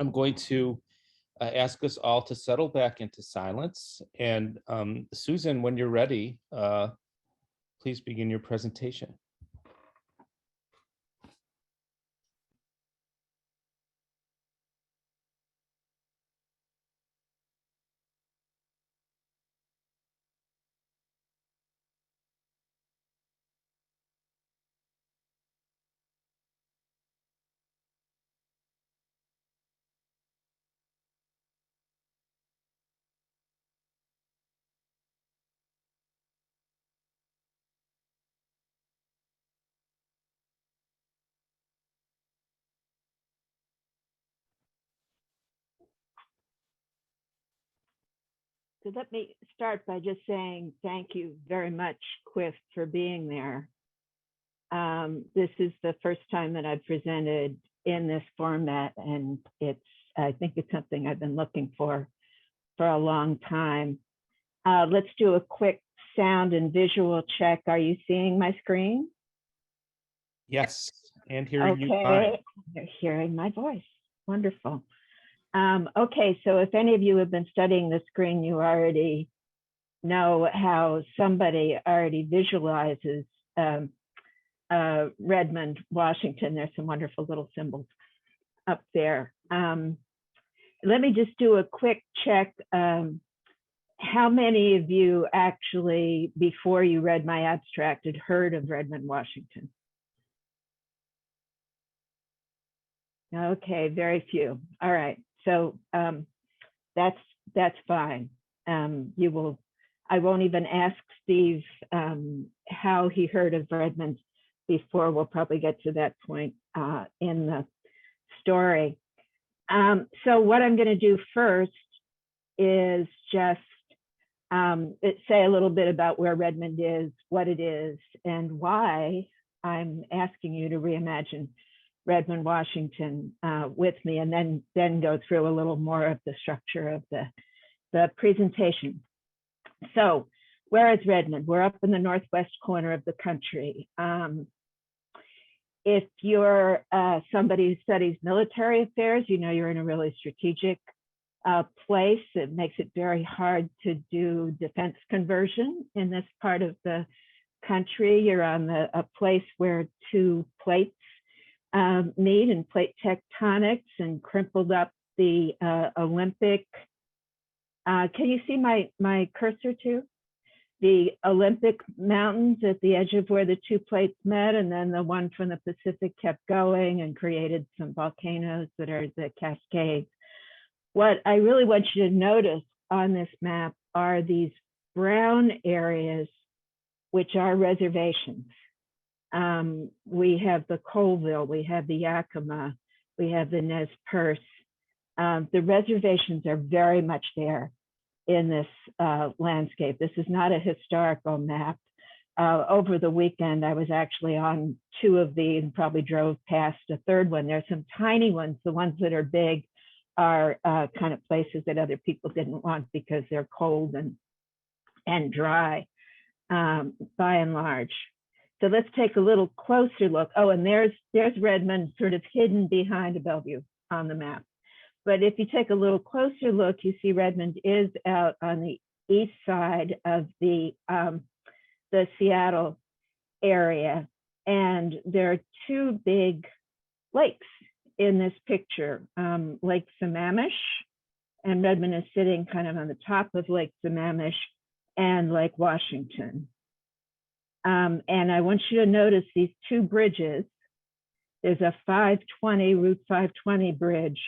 I'm going to ask us all to settle back into silence. And Susan, when you're ready, please begin your presentation. So let me start by just saying thank you very much, QIF, for being there. This is the first time that I've presented in this format, and I think it's something I've been looking for a long time. Let's do a quick sound and visual check. Are you seeing my screen? Yes, and hearing you fine. Okay, you're hearing my voice. Wonderful. Okay, so if any of you have been studying the screen, you already know how somebody already visualizes Redmond, Washington. There's some wonderful little symbols up there. Let me just do a quick check. How many of you actually, before you read my abstract, had heard of Redmond, Washington? Okay, very few. All right. So that's fine. I won't even ask Steve how he heard of Redmond before. We'll probably get to that point in the story. So what I'm going to do first is just say a little bit about where Redmond is, what it is, and why I'm asking you to reimagine Redmond, Washington with me, and then go through a little more of the structure of the presentation. So where is Redmond? We're up in the northwest corner of the country. If you're somebody who studies military affairs, you know you're in a really strategic place. It makes it very hard to do defense conversion in this part of the country. You're on a place where two plates meet and plate tectonics and crimpled up the Olympic. Can you see my cursor too? The Olympic mountains at the edge of where the two plates met, and then the one from the Pacific kept going and created some volcanoes that are the Cascades. What I really want you to notice on this map are these brown areas, which are reservations. We have the Colville, we have the Yakima, we have the Nez Perce. The reservations are very much there in this landscape. This is not a historical map. Over the weekend, I was actually on two of these and probably drove past a third one. There's some tiny ones. The ones that are big are kind of places that other people didn't want because they're cold and dry by and large. So let's take a little closer look. Oh, and there's Redmond sort of hidden behind a Bellevue on the map. But if you take a little closer look, you see Redmond is out on the east side of the Seattle area. And there are two big lakes in this picture, Lake Sammamish, and Redmond is sitting kind of on the top of Lake Sammamish, and Lake Washington. And I want you to notice these two bridges. There's a Route 520 bridge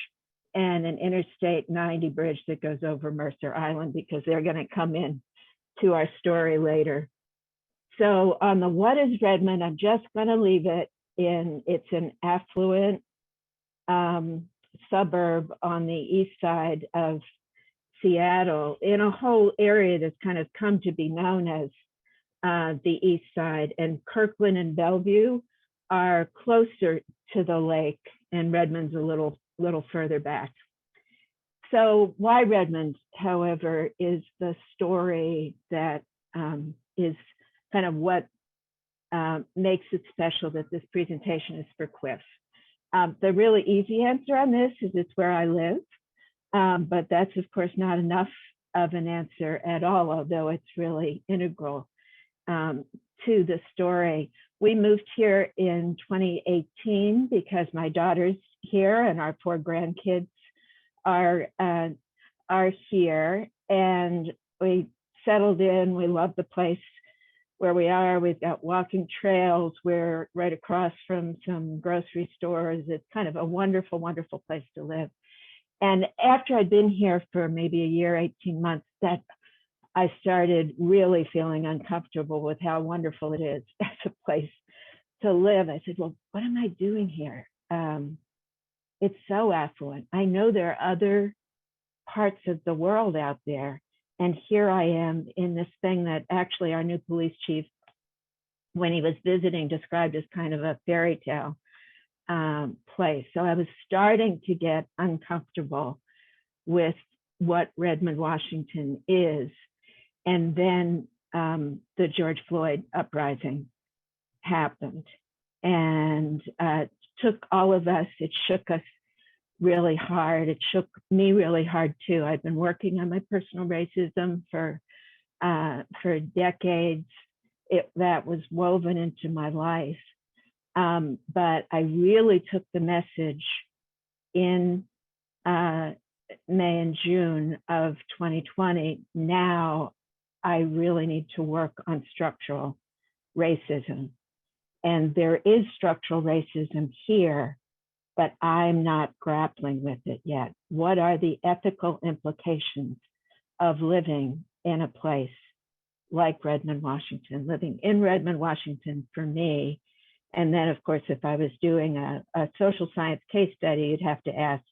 and an Interstate 90 bridge that goes over Mercer Island, because they're going to come in to our story later. So on the what is Redmond, I'm just going to leave it in, it's an affluent suburb on the east side of Seattle, in a whole area that's kind of come to be known as the East Side. And Kirkland and Bellevue are closer to the lake, and Redmond's a little further back. So why Redmond, however, is the story that is kind of what makes it special that this presentation is for QIF. The really easy answer on this is it's where I live, but that's of course not enough of an answer at all, although it's really integral to the story. We moved here in 2018 because my daughter's here and our 4 grandkids are here, and we settled in. We love the place where we are. We've got walking trails. We're right across from some grocery stores. It's kind of a wonderful, wonderful place to live. And after I'd been here for maybe a year, 18 months, that I started really feeling uncomfortable with how wonderful it is as a place to live. I said, well, what am I doing here? It's so affluent. I know there are other parts of the world out there. And here I am in this thing that actually our new police chief, when he was visiting, described as kind of a fairy tale place. So I was starting to get uncomfortable with what Redmond, Washington is. And then the George Floyd uprising happened, and took all of us, it shook us really hard. It shook me really hard too. I've been working on my personal racism for decades. That was woven into my life. But I really took the message in May and June of 2020. Now I really need to work on structural racism. And there is structural racism here, but I'm not grappling with it yet. What are the ethical implications of living in a place like Redmond, Washington, living in Redmond, Washington for me? And then, of course, if I was doing a social science case study, you'd have to ask,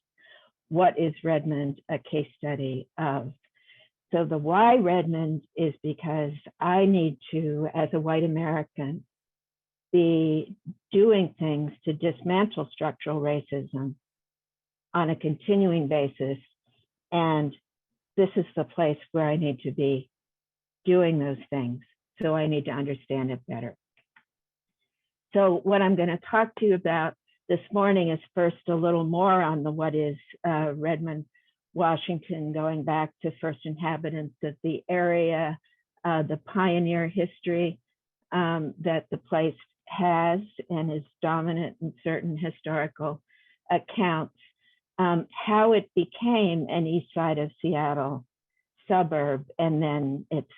what is Redmond a case study of? So the why Redmond is because I need to, as a white American, be doing things to dismantle structural racism on a continuing basis. And this is the place where I need to be doing those things. So I need to understand it better. So what I'm going to talk to you about this morning is first a little more on the what is Redmond, Washington, going back to first inhabitants of the area, the pioneer history that the place has and is dominant in certain historical accounts, how it became an east side of Seattle suburb, and then its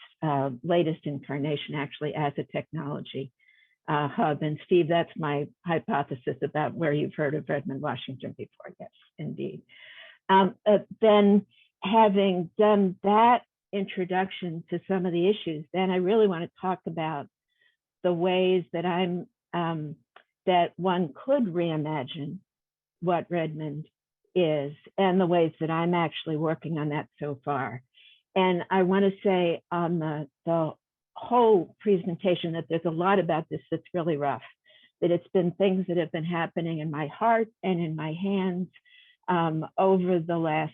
latest incarnation actually as a technology hub. And Steve, that's my hypothesis about where you've heard of Redmond, Washington before. Yes, indeed. Then having done that introduction to some of the issues, then I really want to talk about the ways that that one could reimagine what Redmond is, and the ways that I'm actually working on that so far. And I want to say on the whole presentation that there's a lot about this that's really rough, that it's been things that have been happening in my heart and in my hands over the last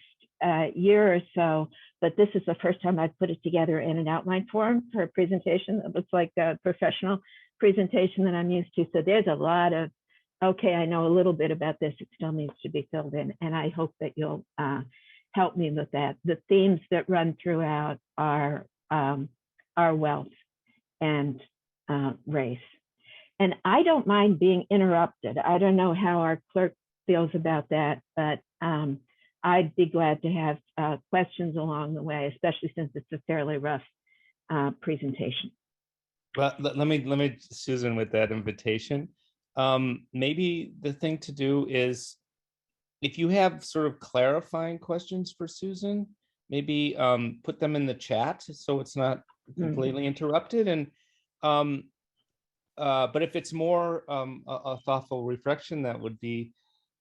year or so, but this is the first time I've put it together in an outline form for a presentation that looks like a professional presentation that I'm used to. So there's a lot of, okay, I know a little bit about this, it still needs to be filled in, and I hope that you'll help me with that. The themes that run throughout are wealth and race. And I don't mind being interrupted. I don't know how our clerk feels about that, but I'd be glad to have questions along the way, especially since it's a fairly rough presentation. Well, let me, Susan, with that invitation. Maybe the thing to do is, if you have sort of clarifying questions for Susan, maybe put them in the chat so it's not completely interrupted. And but if it's more a thoughtful reflection that would be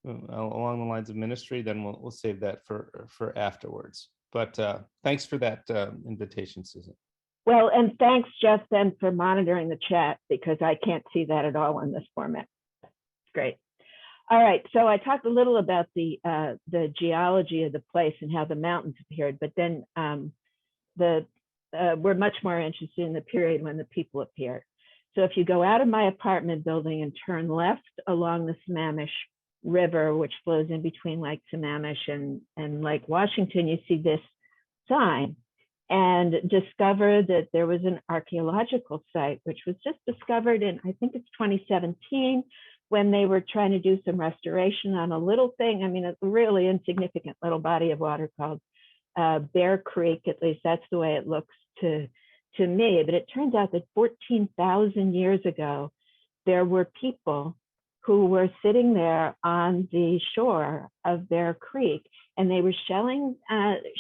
along the lines of ministry, then we'll save that for afterwards. But thanks for that invitation, Susan. Well, and thanks, Jeff, then for monitoring the chat, because I can't see that at all in this format. Great. All right, so I talked a little about the geology of the place and how the mountains appeared, but then we're much more interested in the period when the people appeared. So if you go out of my apartment building and turn left along the Sammamish River, which flows in between Lake Sammamish and Lake Washington, you see this sign, and discover that there was an archaeological site, which was just discovered in, I think it's 2017, when they were trying to do some restoration on a little thing. I mean, a really insignificant little body of water called Bear Creek. At least that's the way it looks to me. But it turns out that 14,000 years ago, there were people who were sitting there on the shore of Bear Creek, and they were shelling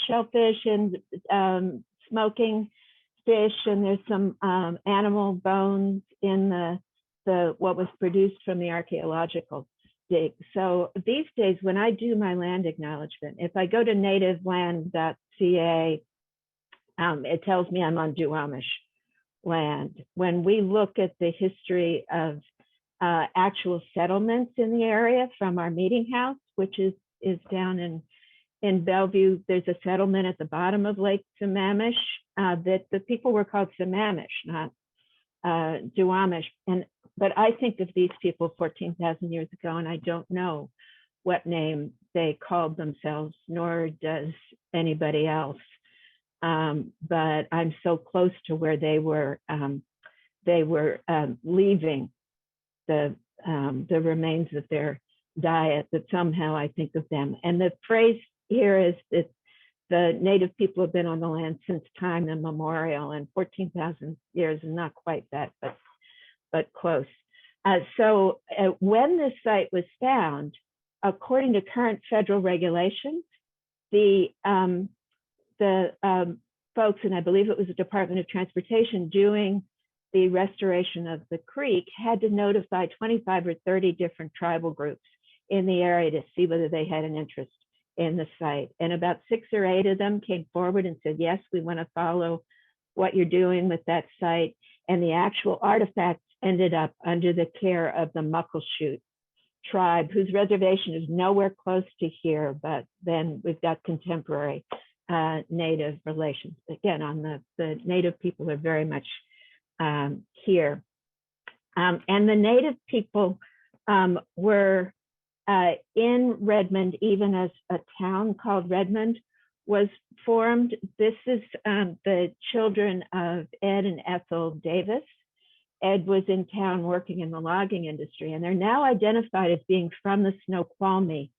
shellfish and smoking fish, and there's some animal bones in the what was produced from the archaeological dig. So these days, when I do my land acknowledgement, if I go to nativeland.ca, it tells me I'm on Duwamish land. When we look at the history of actual settlements in the area from our meeting house, which is down in Bellevue, there's a settlement at the bottom of Lake Sammamish that the people were called Sammamish, not Duwamish. But I think of these people 14,000 years ago, and I don't know what name they called themselves, nor does anybody else. But I'm so close to where they were leaving the remains of their diet that somehow I think of them. And the phrase here is that the native people have been on the land since time immemorial, and 14,000 years is not quite that, but close. So when this site was found, according to current federal regulations, the folks, and I believe it was the Department of Transportation doing the restoration of the creek, had to notify 25 or 30 different tribal groups in the area to see whether they had an interest in the site. And about 6 or 8 of them came forward and said, yes, we want to follow what you're doing with that site. And the actual artifacts ended up under the care of the Muckleshoot tribe, whose reservation is nowhere close to here, but then we've got contemporary native relations. Again, on the native people are very much here. And the native people were in Redmond, even as a town called Redmond was formed. This is the children of Ed and Ethel Davis. Ed was in town working in the logging industry, and they're now identified as being from the Snoqualmie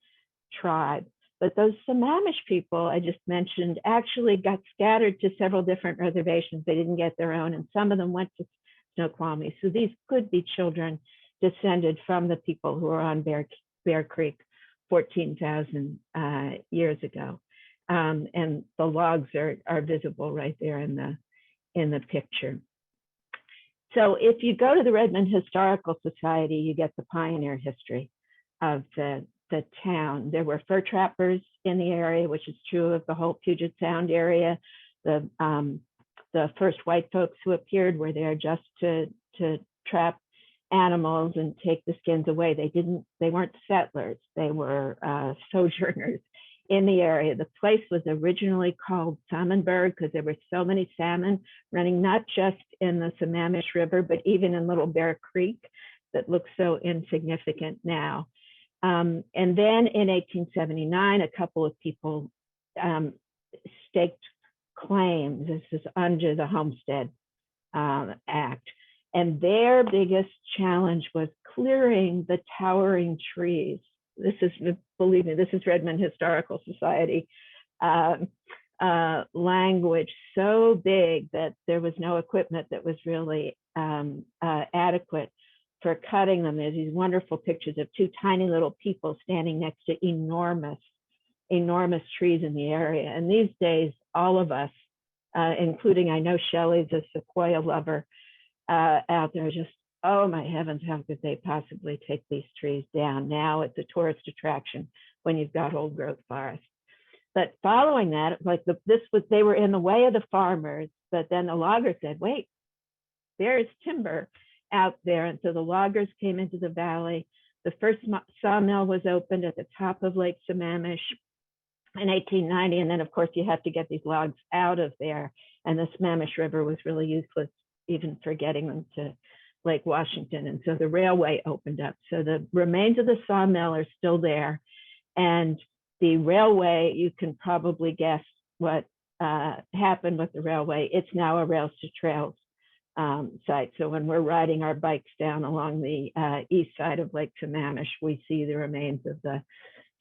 tribe. But those Sammamish people I just mentioned actually got scattered to several different reservations. They didn't get their own, and some of them went to Snoqualmie. So these could be children descended from the people who are on Bear Creek 14,000 years ago. And the logs are visible right there in the picture. So if you go to the Redmond Historical Society, you get the pioneer history of the town. There were fur trappers in the area, which is true of the whole Puget Sound area. The first white folks who appeared were there just to trap animals and take the skins away. They weren't settlers. They were sojourners in the area. The place was originally called Salmonburg because there were so many salmon running, not just in the Sammamish River, but even in Little Bear Creek that looks so insignificant now. And then in 1879, a couple of people staked claims. This is under the Homestead Act. And their biggest challenge was clearing the towering trees. This is, believe me, this is Redmond Historical Society language, so big that there was no equipment that was really adequate for cutting them. There's these wonderful pictures of 2 tiny little people standing next to enormous trees in the area. And these days, all of us, including, I know Shelley's a sequoia lover out there, just, oh my heavens, how could they possibly take these trees down? Now it's a tourist attraction when you've got old growth forest. But following that, like they were in the way of the farmers, but then the loggers said, wait, there's timber out there. And so the loggers came into the valley. The first sawmill was opened at the top of Lake Sammamish in 1890. And then of course you have to get these logs out of there. And the Sammamish River was really useless even for getting them Lake Washington. And so the railway opened up. So the remains of the sawmill are still there. And the railway, you can probably guess what happened with the railway. It's now a rails to trails site. So when we're riding our bikes down along the east side of Lake Sammamish, we see the remains of the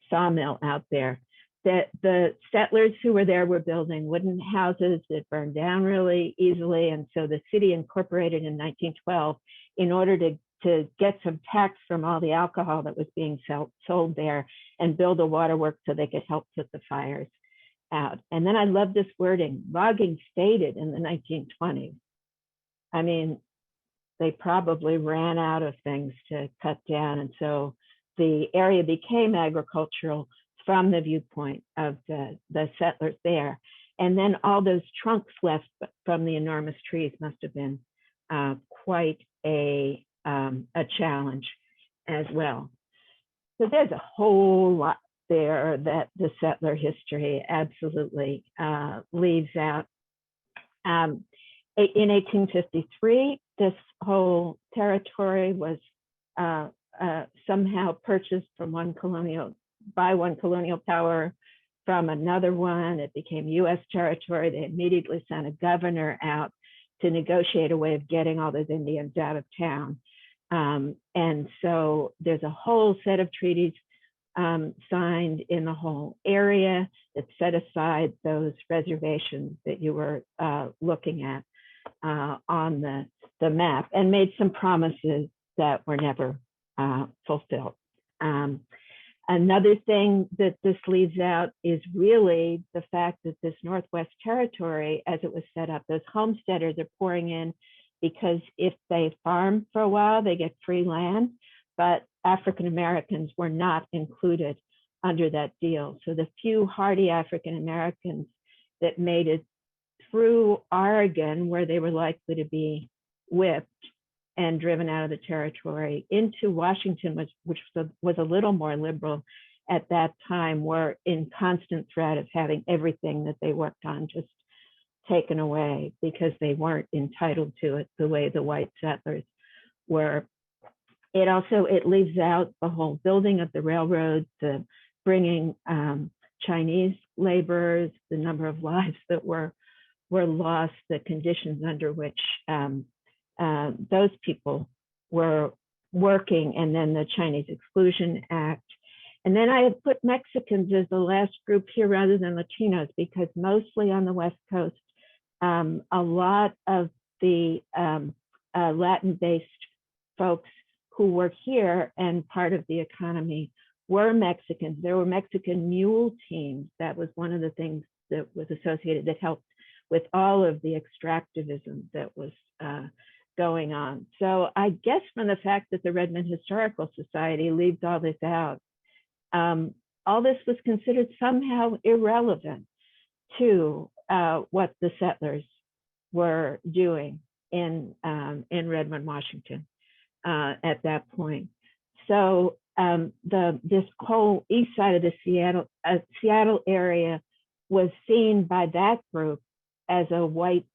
sawmill out there. That the settlers who were there were building wooden houses that burned down really easily. And so the city incorporated in 1912 in order to get some tax from all the alcohol that was being sold there and build a waterworks so they could help put the fires out. And then I love this wording, logging faded in the 1920s. I mean, they probably ran out of things to cut down. And so the area became agricultural from the viewpoint of the settlers there. And then all those trunks left from the enormous trees must have been quite a challenge as well. So there's a whole lot there that the settler history absolutely leaves out. In 1853, this whole territory was somehow purchased from by one colonial power from another one. It became U.S. territory. They immediately sent a governor out to negotiate a way of getting all those Indians out of town. And so there's a whole set of treaties signed in the whole area that set aside those reservations that you were looking at on the map, and made some promises that were never fulfilled. Another thing that this leaves out is really the fact that this Northwest Territory, as it was set up, those homesteaders are pouring in because if they farm for a while, they get free land, but African Americans were not included under that deal. So the few hardy African Americans that made it through Oregon, where they were likely to be whipped and driven out of the territory, into Washington, which was a little more liberal at that time, were in constant threat of having everything that they worked on just taken away because they weren't entitled to it the way the white settlers were. It leaves out the whole building of the railroad, the bringing Chinese laborers, the number of lives that were lost, the conditions under which those people were working, and then the Chinese Exclusion Act. And then I have put Mexicans as the last group here rather than Latinos, because mostly on the West Coast, a lot of the Latin-based folks who were here and part of the economy were Mexicans. There were Mexican mule teams. That was one of the things that was associated, that helped with all of the extractivism that was going on. So I guess from the fact that the Redmond Historical Society leaves all this out, all this was considered somehow irrelevant to what the settlers were doing in Redmond, Washington at that point. So this whole east side of the Seattle area was seen by that group as a white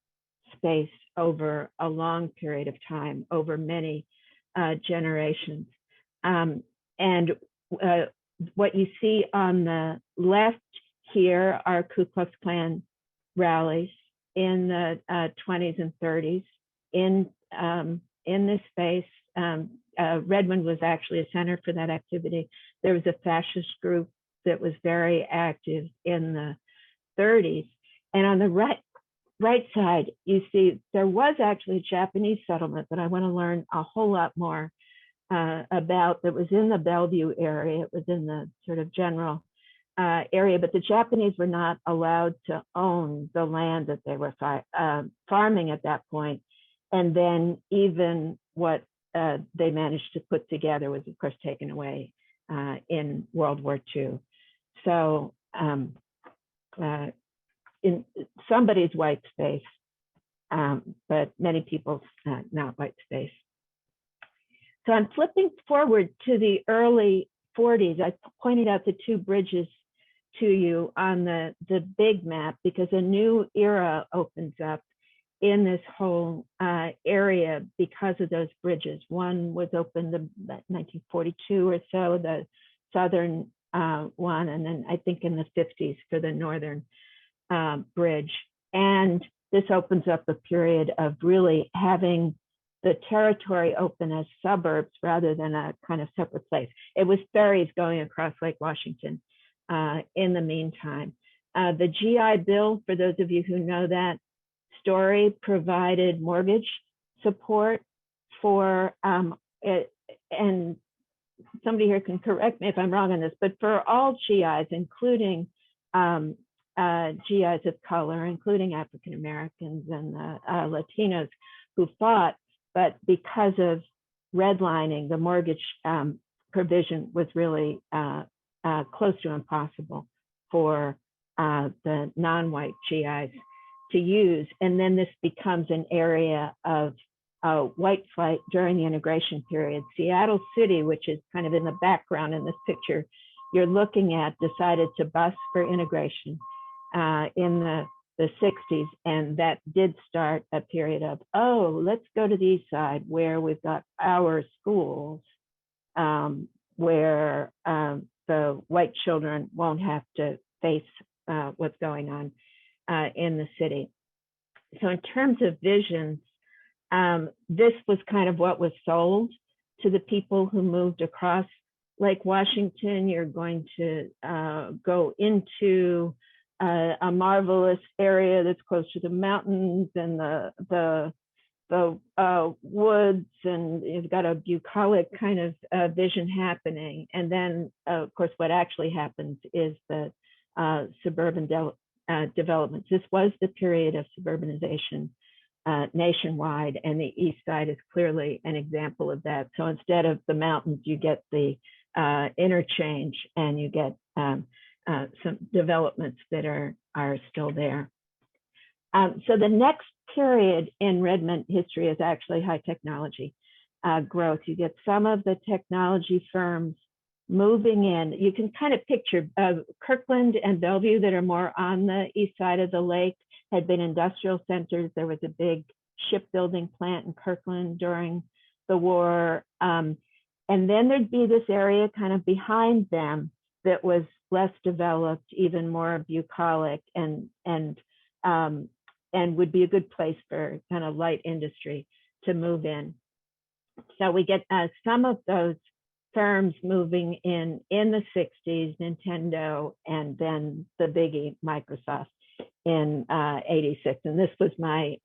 space over a long period of time, over many generations. And what you see on the left here are Ku Klux Klan rallies in the 20s and 30s in this space. Redmond was actually a center for that activity. There was a fascist group that was very active in the 30s. And on the right side, you see there was actually a Japanese settlement that I want to learn a whole lot more about, that was in the Bellevue area. It was in the sort of general area, but the Japanese were not allowed to own the land that they were farming at that point. And then even what they managed to put together was, of course, taken away in World War II. So in somebody's white space, but many people's not white space. So I'm flipping forward to the early 40s. I pointed out the two bridges to you on the big map because a new era opens up in this whole area because of those bridges. One was opened in 1942 or so, the southern one, and then I think in the 50s for the northern bridge. And this opens up a period of really having the territory open as suburbs rather than a kind of separate place. It was ferries going across Lake Washington in the meantime. The GI Bill, for those of you who know that story, provided mortgage support for it, and somebody here can correct me if I'm wrong on this, but for all GIs, including GIs of color, including African Americans and Latinos who fought, but because of redlining, the mortgage provision was really close to impossible for the non-white GIs to use. And then this becomes an area of white flight during the integration period. Seattle City, which is kind of in the background in this picture you're looking at, decided to bus for integration in the 60s. And that did start a period of, oh, let's go to the East Side where we've got our schools, where the white children won't have to face what's going on in the city. So in terms of visions, this was kind of what was sold to the people who moved across Lake Washington. You're going to go into a marvelous area that's close to the mountains and the woods, and you've got a bucolic kind of vision happening. And then, of course, what actually happens is the suburban developments. This was the period of suburbanization nationwide, and the East Side is clearly an example of that. So instead of the mountains, you get the interchange, and you get some developments that are still there. So the next period in Redmond history is actually high technology growth. You get some of the technology firms moving in. You can kind of picture Kirkland and Bellevue, that are more on the east side of the lake, had been industrial centers. There was a big shipbuilding plant in Kirkland during the war. And then there'd be this area kind of behind them that was less developed, even more bucolic, and would be a good place for kind of light industry to move in. So we get some of those firms moving in the 60s, Nintendo, and then the biggie, Microsoft, in 86. And this was my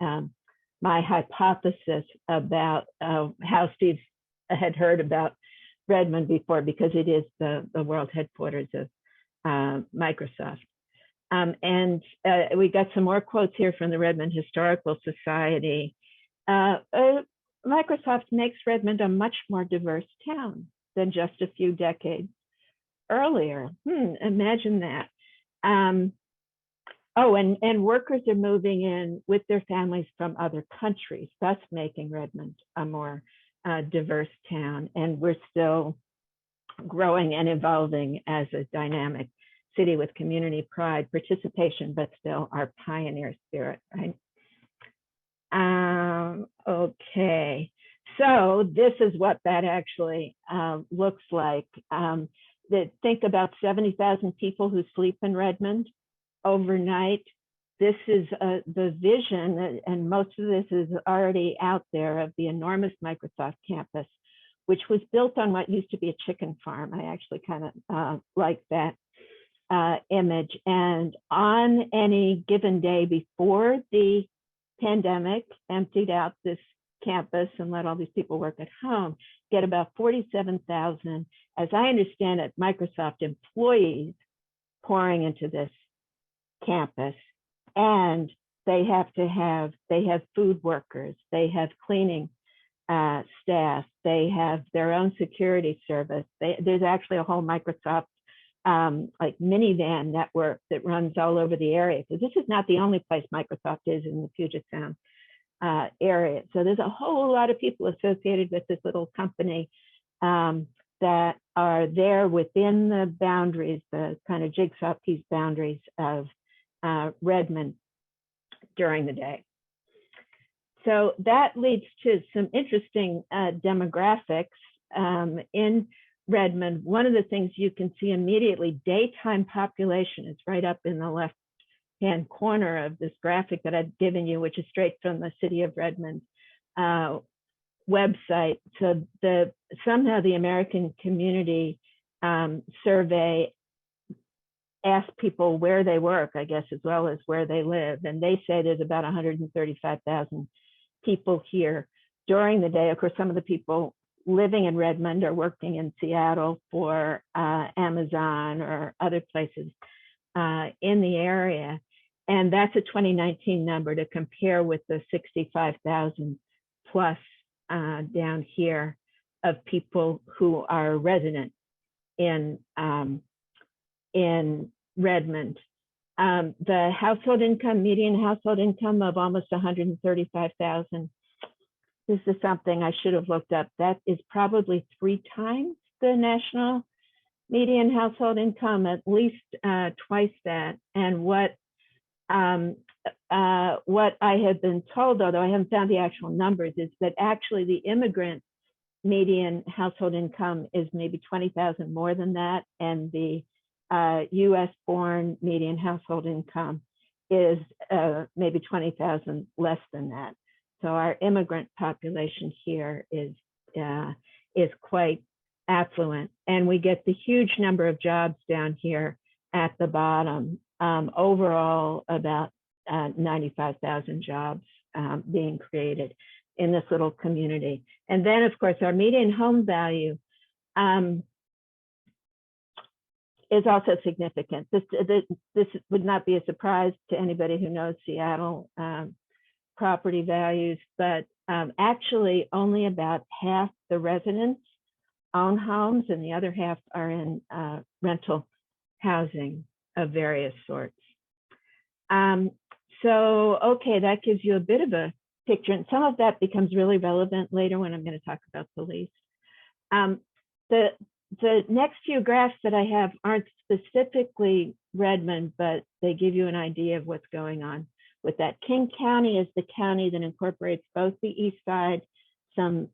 my hypothesis about how Steve had heard about Redmond before, because it is the world headquarters of Microsoft. And we got some more quotes here from the Redmond Historical Society. Microsoft makes Redmond a much more diverse town than just a few decades earlier. Imagine that. Oh, and workers are moving in with their families from other countries, thus making Redmond a more diverse town. And we're still growing and evolving as a dynamic city with community pride, participation, but still our pioneer spirit, right? Okay, so this is what that actually looks like. Think about 70,000 people who sleep in Redmond overnight. This is the vision, and most of this is already out there, of the enormous Microsoft campus, which was built on what used to be a chicken farm. I actually kind of like that image. And on any given day before the pandemic emptied out this campus and let all these people work at home, get about 47,000, as I understand it, Microsoft employees pouring into this campus. And they have food workers, they have cleaning staff, they have their own security service. There's actually a whole Microsoft like minivan network that runs all over the area, because this is not the only place Microsoft is in the Puget Sound area. So there's a whole lot of people associated with this little company that are there within the boundaries, the kind of jigsaw piece boundaries of Redmond during the day. so that leads to some interesting demographics in Redmond. One of the things you can see immediately, daytime population is right up in the left-hand corner of this graphic that I've given you, which is straight from the City of Redmond website. So somehow the American Community Survey asked people where they work, I guess, as well as where they live. And they say there's about 135,000 people here during the day. Of course, some of the people living in Redmond are working in Seattle for Amazon or other places in the area. And that's a 2019 number to compare with the 65,000 plus down here of people who are resident in Redmond. The household income, median household income of almost 135,000. This is something I should have looked up. That is probably 3 times the national median household income, at least twice that. And what I have been told, although I haven't found the actual numbers, is that actually the immigrant median household income is maybe 20,000 more than that, and the U.S. born median household income is maybe 20,000 less than that. So our immigrant population here is quite affluent, and we get the huge number of jobs down here at the bottom. Overall, about 95,000 jobs being created in this little community. And then, of course, our median home value is also significant. This would not be a surprise to anybody who knows Seattle property values, but actually only about half the residents own homes and the other half are in rental housing of various sorts. So, okay, that gives you a bit of a picture, and some of that becomes really relevant later when I'm going to talk about police. The next few graphs that I have aren't specifically Redmond, but they give you an idea of what's going on with that. King County is the county that incorporates both the Eastside, some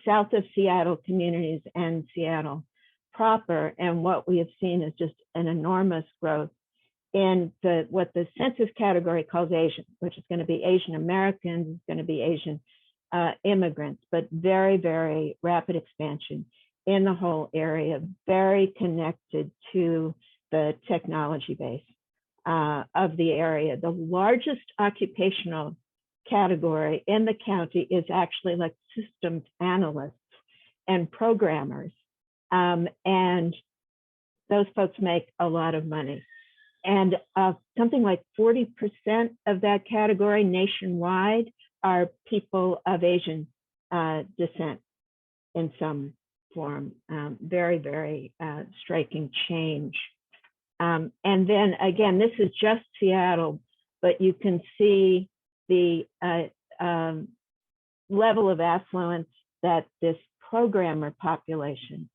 south of Seattle communities, and Seattle proper. And what we have seen is just an enormous growth in what the census category calls Asian, which is going to be Asian Americans, it's going to be Asian immigrants, but very, very rapid expansion in the whole area, very connected to the technology base of the area. The largest occupational category in the county is actually like systems analysts and programmers. And those folks make a lot of money. And something like 40% of that category nationwide are people of Asian descent in some form. Very, very striking change. And then again, this is just Seattle, but you can see the level of affluence that this programmer population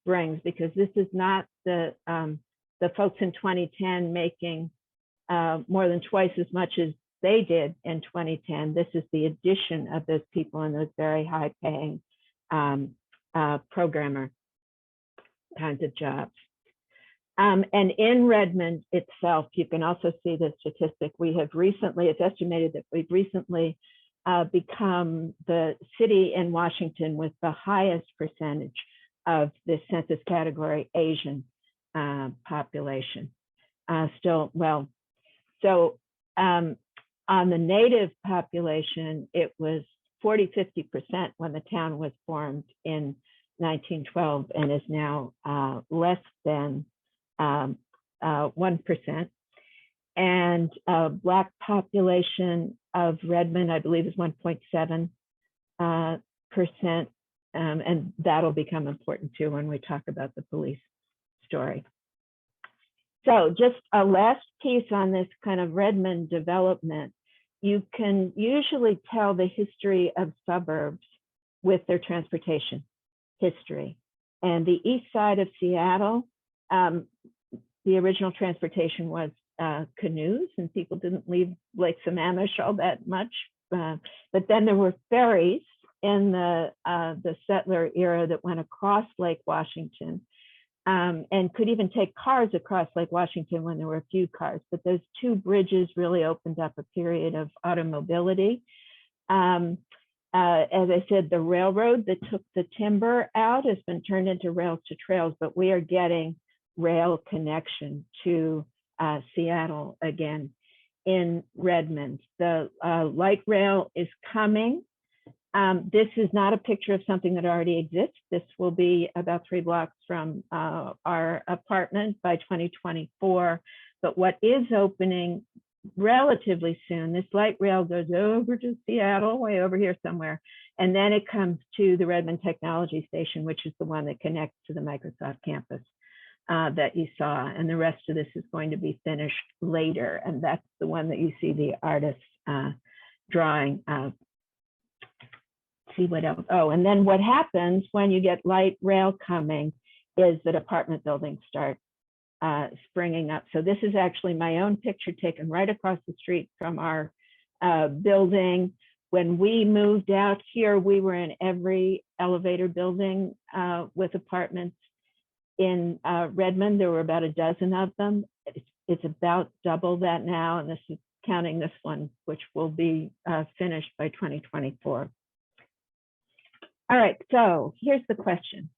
brings, because this is not the folks in 2010 making more than twice as much as they did in 2010. This is the addition of those people in those very high paying programmer kinds of jobs. And in Redmond itself, you can also see the statistic. We have recently, it's estimated that we've recently become the city in Washington with the highest percentage of the census category Asian population. Still, well, so on the native population, it was 40–50% when the town was formed in 1912 and is now less than 1%. And Black population of Redmond, I believe, is 1.7%. And that'll become important too when we talk about the police story. So just a last piece on this kind of Redmond development. You can usually tell the history of suburbs with their transportation history. And the east side of Seattle, the original transportation was canoes, and people didn't leave Lake Sammamish all that much but then there were ferries in the settler era that went across Lake Washington, and could even take cars across Lake Washington when there were a few cars. But those two bridges really opened up a period of automobility. As I said, the railroad that took the timber out has been turned into rails to trails, but we are getting rail connection to Seattle again in Redmond. The light rail is coming. This is not a picture of something that already exists. This will be about 3 blocks from our apartment by 2024. But what is opening relatively soon, this light rail goes over to Seattle, way over here somewhere, and then it comes to the Redmond Technology Station, which is the one that connects to the Microsoft campus that you saw. And the rest of this is going to be finished later. And that's the one that you see the artist drawing. See what else? Oh, and then what happens when you get light rail coming is that apartment buildings start springing up. So this is actually my own picture taken right across the street from our building. When we moved out here, we were in every elevator building with apartments in Redmond. There were about a dozen of them. It's about double that now, and this is counting this one, which will be finished by 2024. All right, so here's the question.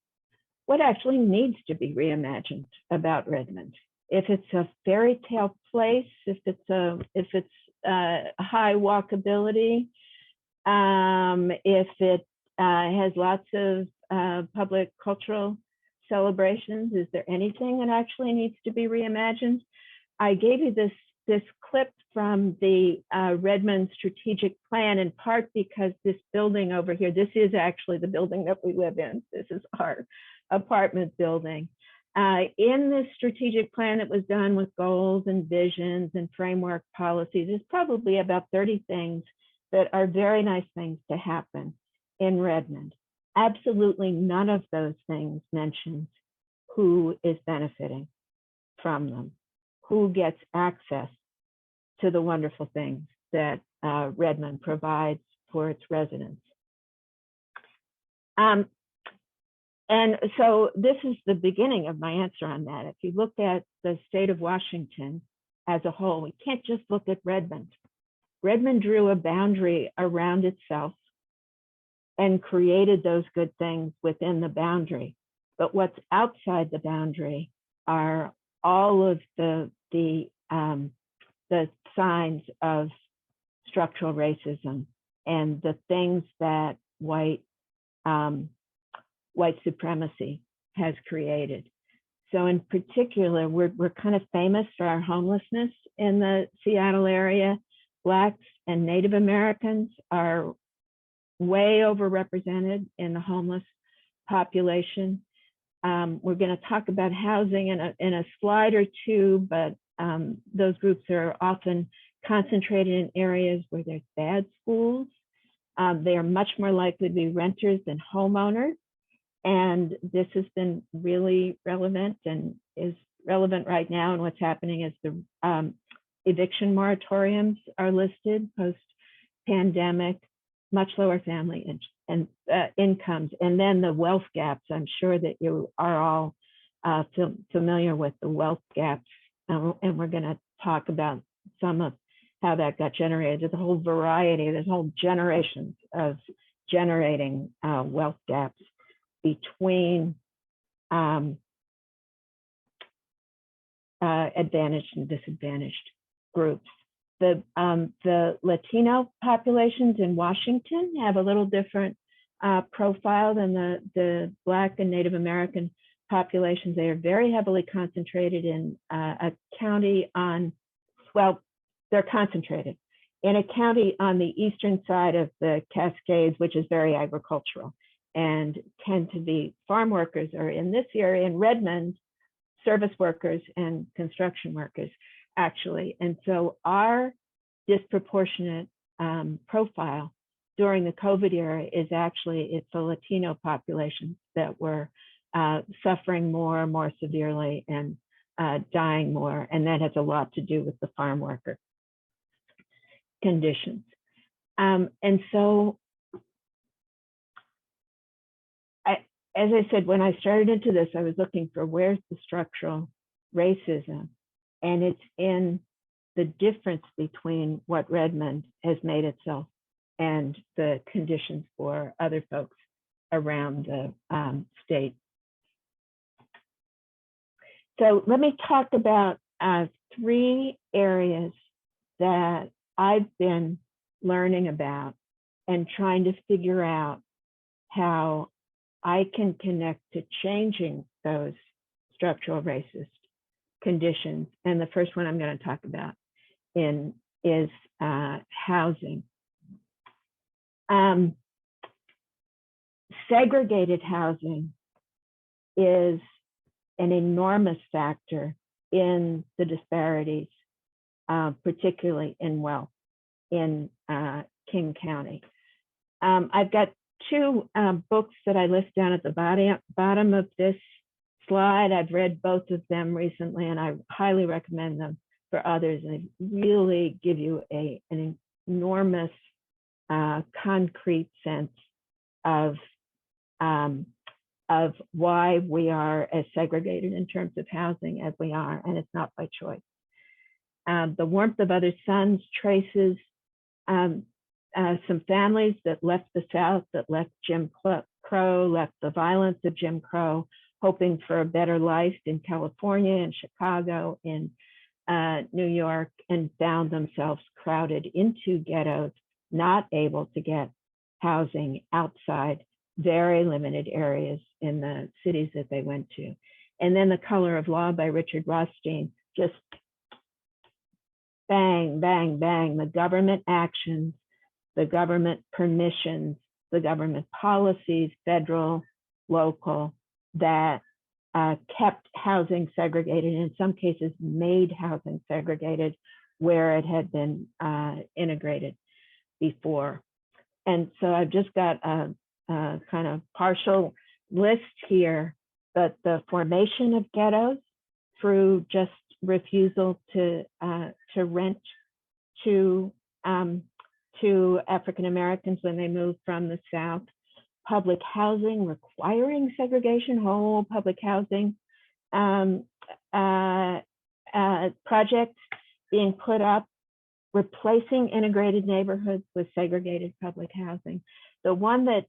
What actually needs to be reimagined about Redmond? If it's a fairy tale place, if it's high walkability, if it has lots of public cultural celebrations, is there anything that actually needs to be reimagined? I gave you this clip from the Redmond strategic plan, in part because this building over here, this is actually the building that we live in. This is our apartment building. In this strategic plan that was done with goals and visions and framework policies, there's probably about 30 things that are very nice things to happen in Redmond. Absolutely none of those things mentions who is benefiting from them, who gets access to the wonderful things that Redmond provides for its residents. And so this is the beginning of my answer on that. If you look at the state of Washington as a whole, we can't just look at Redmond. Redmond drew a boundary around itself and created those good things within the boundary. But what's outside the boundary are all of the signs of structural racism and the things that white supremacy has created. So in particular, we're kind of famous for our homelessness in the Seattle area. Blacks and Native Americans are way overrepresented in the homeless population. We're going to talk about housing in a slide or two, but those groups are often concentrated in areas where there's bad schools. They are much more likely to be renters than homeowners. And this has been really relevant and is relevant right now. And what's happening is the eviction moratoriums are listed post-pandemic, much lower family and incomes, and then the wealth gaps. I'm sure that you are all familiar with the wealth gaps, and we're going to talk about some of how that got generated. There's a whole variety, there's whole generations of generating wealth gaps between advantaged and disadvantaged groups. The Latino populations in Washington have a little different profile than the Black and Native American populations. They are very heavily concentrated in a county on, well, they're concentrated in a county on the eastern side of the Cascades, which is very agricultural, and tend to be farm workers, or in this area in Redmond, service workers and construction workers, actually. And so our disproportionate profile during the COVID era is actually, it's the Latino populations that were suffering more severely and dying more. And that has a lot to do with the farm worker conditions. And so, as I said, when I started into this, I was looking for where's the structural racism, and it's in the difference between what Redmond has made itself and the conditions for other folks around the state. So let me talk about 3 areas that I've been learning about and trying to figure out how I can connect to changing those structural racist conditions. And the first one I'm going to talk about is housing. Segregated housing is an enormous factor in the disparities, particularly in wealth in King County. I've got 2 books that I list down at the bottom of this slide. I've read both of them recently, and I highly recommend them for others. And they really give you an enormous concrete sense of why we are as segregated in terms of housing as we are, and it's not by choice. The Warmth of Other Suns traces some families that left the South, that left Jim Crow, left the violence of Jim Crow, hoping for a better life in California, in Chicago, in New York, and found themselves crowded into ghettos, not able to get housing outside very limited areas in the cities that they went to. And then The Color of Law by Richard Rothstein, just bang, bang, bang, the government actions, the government permissions, the government policies, federal, local, that kept housing segregated, and in some cases made housing segregated where it had been integrated before. And so I've just got a kind of partial list here, but the formation of ghettos through just refusal to rent to African Americans when they moved from the South, public housing requiring segregation, whole public housing projects being put up, replacing integrated neighborhoods with segregated public housing. The one that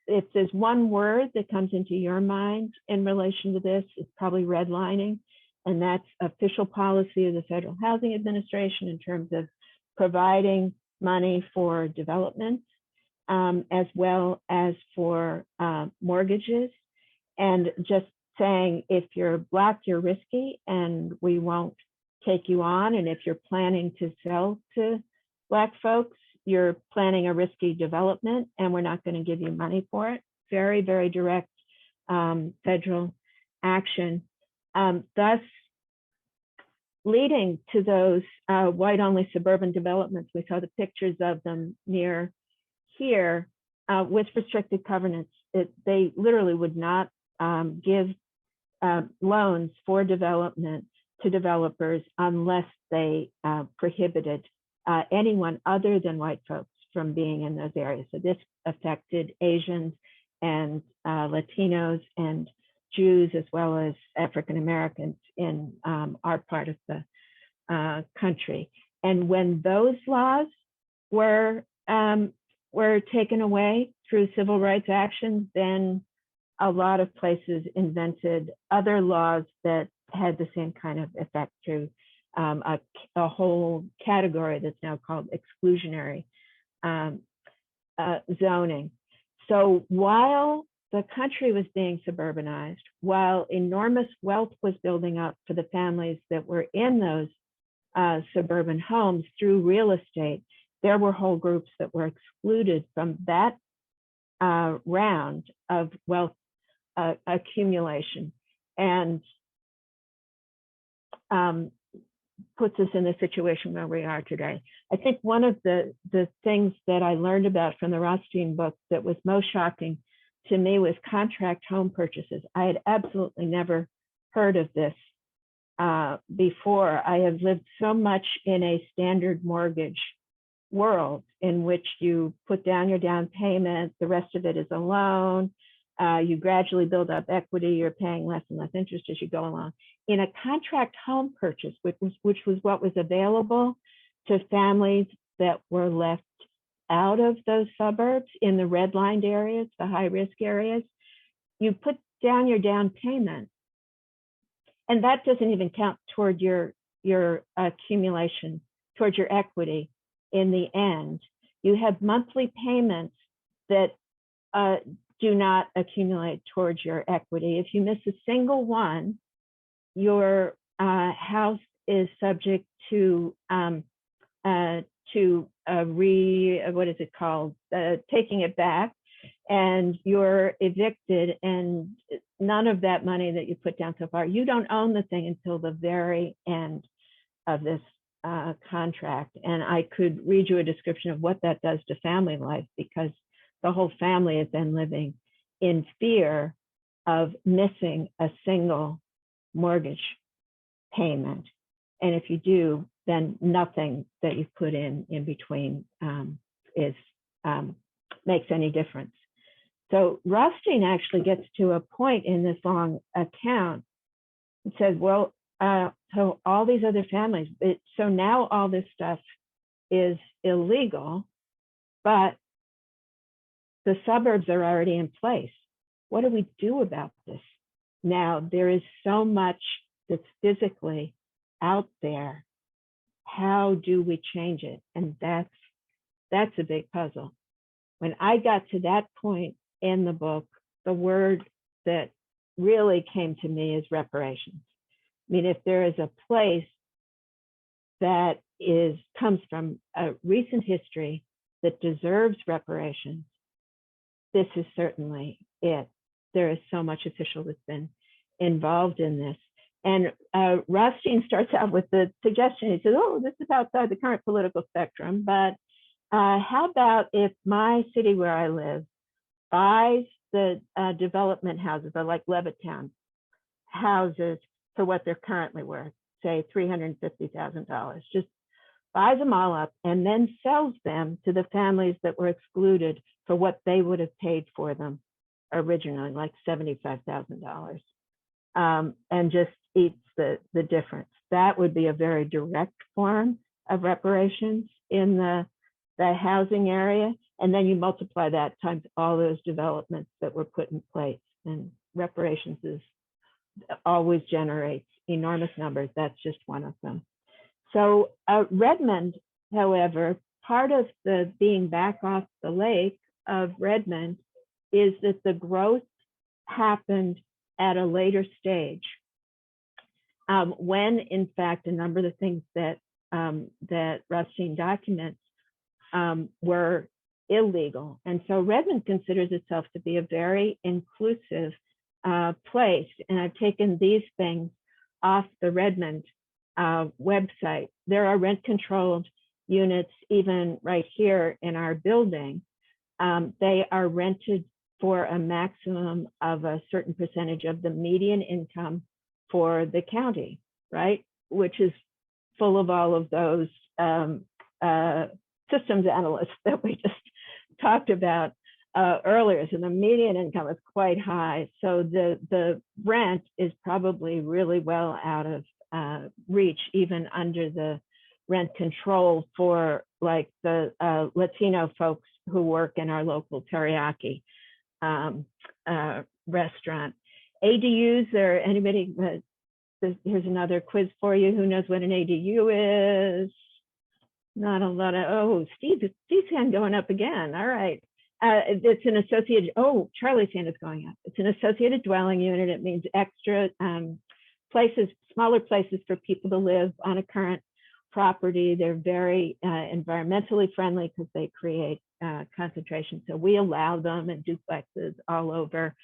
if there's one word that comes into your mind in relation to this, it's probably redlining, and that's official policy of the Federal Housing Administration in terms of providing money for development, as well as for mortgages, and just saying, if you're Black, you're risky and we won't take you on. And if you're planning to sell to Black folks, you're planning a risky development and we're not going to give you money for it. Very, very direct federal action, thus leading to those white-only suburban developments. We saw the pictures of them near here with restricted covenants. They literally would not give loans for development to developers unless they prohibited anyone other than white folks from being in those areas. So this affected Asians and Latinos and Jews, as well as African Americans in our part of the country. And when those laws were taken away through civil rights actions, then a lot of places invented other laws that had the same kind of effect through a whole category that's now called exclusionary zoning. So while the country was being suburbanized, while enormous wealth was building up for the families that were in those suburban homes through real estate, there were whole groups that were excluded from that round of wealth accumulation, and puts us in the situation where we are today. I think one of the things that I learned about from the Rothstein book that was most shocking to me was contract home purchases. I had absolutely never heard of this before. I have lived so much in a standard mortgage world in which you put down your down payment, the rest of it is a loan, you gradually build up equity, you're paying less and less interest as you go along. In a contract home purchase, which was what was available to families that were left out of those suburbs in the redlined areas, the high risk areas, you put down your down payment. And that doesn't even count toward your accumulation, towards your equity in the end. You have monthly payments that do not accumulate towards your equity. If you miss a single one, your house is subject to taking it back, and you're evicted, and none of that money that you put down so far, you don't own the thing until the very end of this contract. And I could read you a description of what that does to family life, because the whole family is then living in fear of missing a single mortgage payment. And if you do, then nothing that you've put in between makes any difference. So Rothstein actually gets to a point in this long account and says, well, so all these other families, so now all this stuff is illegal, but the suburbs are already in place. What do we do about this? Now, there is so much that's physically out there. How do we change it? And that's a big puzzle. When I got to that point in the book, the word that really came to me is reparations. I mean, if there is a place that comes from a recent history that deserves reparations, this is certainly it. There is so much official that's been involved in this. And Rothstein starts out with the suggestion. He says, oh, this is outside the current political spectrum, but how about if my city where I live buys the development houses, or like Levittown houses, for what they're currently worth, say $350,000, just buys them all up and then sells them to the families that were excluded for what they would have paid for them originally, like $75,000, and just eats the difference. That would be a very direct form of reparations in the housing area. And then you multiply that times all those developments that were put in place. And reparations always generates enormous numbers. That's just one of them. So Redmond, however, part of the being back off the lake of Redmond is that the growth happened at a later stage, when in fact a number of the things that Rothstein documents were illegal. And so Redmond considers itself to be a very inclusive place. And I've taken these things off the Redmond website. There are rent-controlled units even right here in our building. They are rented for a maximum of a certain percentage of the median income for the county, right? Which is full of all of those systems analysts that we just talked about earlier. So the median income is quite high. So the rent is probably really well out of reach, even under the rent control for like the Latino folks who work in our local teriyaki restaurant. ADUs, or anybody, here's another quiz for you. Who knows what an ADU is? Not a lot of, oh, Steve's hand going up again. All right. It's an associated, oh, Charlie's hand is going up. It's an associated dwelling unit. It means extra places, smaller places for people to live on a current property. They're very environmentally friendly because they create concentration. So we allow them in duplexes all over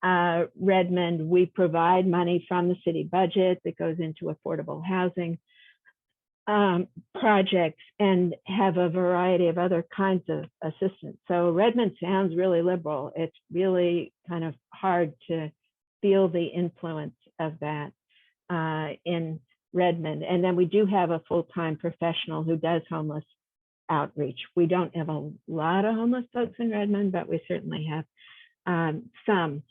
Redmond. We provide money from the city budget that goes into affordable housing projects, and have a variety of other kinds of assistance. So Redmond sounds really liberal. It's really kind of hard to feel the influence of that in Redmond. And then we do have a full-time professional who does homeless outreach. We don't have a lot of homeless folks in Redmond, but we certainly have some.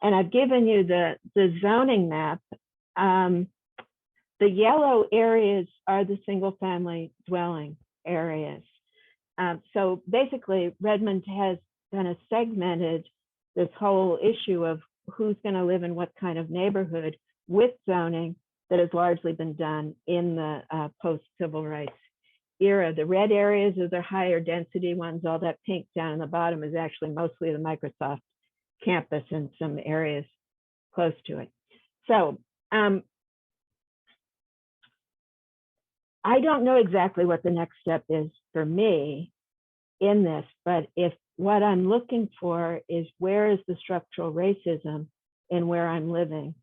And I've given you the zoning map. The yellow areas are the single family dwelling areas. So basically Redmond has kind of segmented this whole issue of who's going to live in what kind of neighborhood with zoning that has largely been done in the post-civil rights era. The red areas are the higher density ones. All that pink down in the bottom is actually mostly the Microsoft campus and some areas close to it. So I don't know exactly what the next step is for me in this, but if what I'm looking for is where is the structural racism in where I'm living,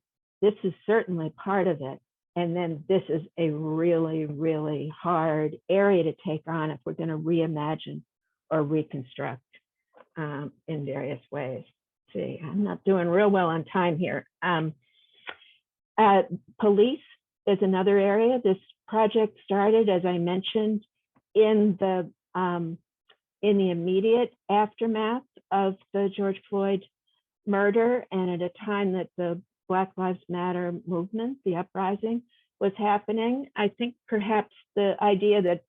this is certainly part of it. And then this is a really, really hard area to take on if we're going to reimagine or reconstruct in various ways. See, I'm not doing real well on time here. Police is another area. This project started, as I mentioned, in the immediate aftermath of the George Floyd murder, and at a time that the Black Lives Matter movement, the uprising, was happening. I think perhaps the idea that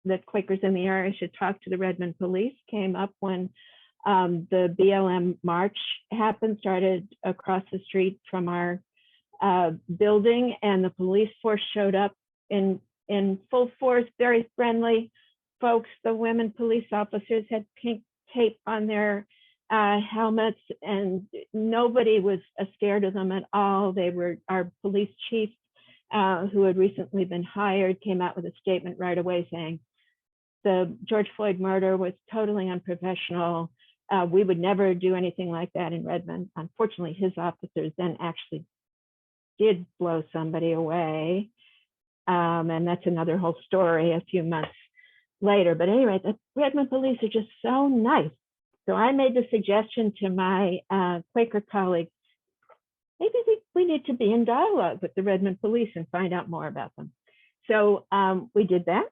that Quakers in the area should talk to the Redmond police came up when the BLM march happened, started across the street from our building, and the police force showed up in full force, very friendly folks. The women police officers had pink tape on their helmets, and nobody was scared of them at all. They were our police chief, who had recently been hired, came out with a statement right away saying the George Floyd murder was totally unprofessional. We would never do anything like that in Redmond. Unfortunately, his officers then actually did blow somebody away. And that's another whole story a few months later. But anyway, the Redmond police are just so nice. So I made the suggestion to my Quaker colleagues, maybe we need to be in dialogue with the Redmond police and find out more about them. So we did that.